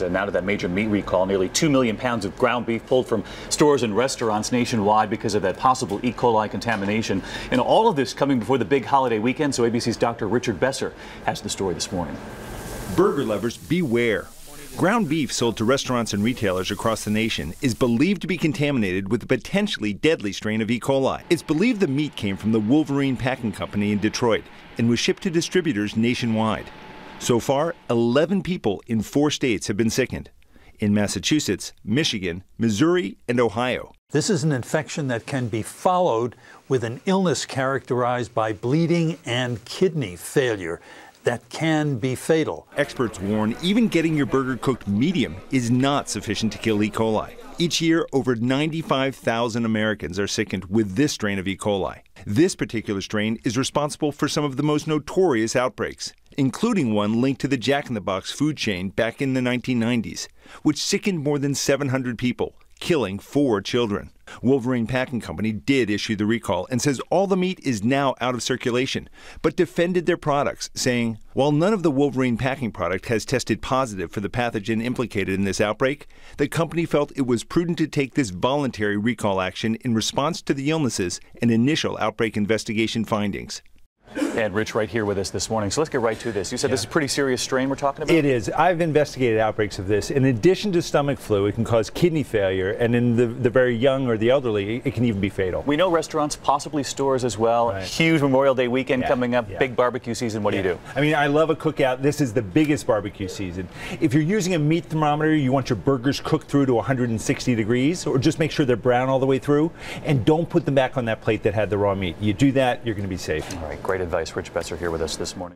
And now to that major meat recall, nearly 2 million pounds of ground beef pulled from stores and restaurants nationwide because of that possible E. coli contamination. And all of this coming before the big holiday weekend, so ABC's Dr. Richard Besser has the story this morning. Burger lovers, beware. Ground beef sold to restaurants and retailers across the nation is believed to be contaminated with a potentially deadly strain of E. coli. It's believed the meat came from the Wolverine Packing Company in Detroit and was shipped to distributors nationwide. So far, 11 people in 4 states have been sickened: in Massachusetts, Michigan, Missouri, and Ohio. This is an infection that can be followed with an illness characterized by bleeding and kidney failure that can be fatal. Experts warn even getting your burger cooked medium is not sufficient to kill E. coli. Each year, over 95,000 Americans are sickened with this strain of E. coli. This particular strain is responsible for some of the most notorious outbreaks, including one linked to the Jack in the Box food chain back in the 1990s, which sickened more than 700 people, killing 4 children. Wolverine Packing Company did issue the recall and says all the meat is now out of circulation, but defended their products, saying, while none of the Wolverine packing product has tested positive for the pathogen implicated in this outbreak, the company felt it was prudent to take this voluntary recall action in response to the illnesses and initial outbreak investigation findings. And Rich right here with us this morning. So let's get right to this. You said this is a pretty serious strain we're talking about? It is. I've investigated outbreaks of this. In addition to stomach flu, it can cause kidney failure, and in the very young or the elderly, it can even be fatal. We know restaurants, possibly stores as well. Right. Huge Memorial Day weekend coming up, big barbecue season. What do you do? I mean, I love a cookout. This is the biggest barbecue season. If you're using a meat thermometer, you want your burgers cooked through to 160 degrees, or just make sure they're brown all the way through, and don't put them back on that plate that had the raw meat. You do that, you're going to be safe. All right, great advice. Rich Besser here with us this morning.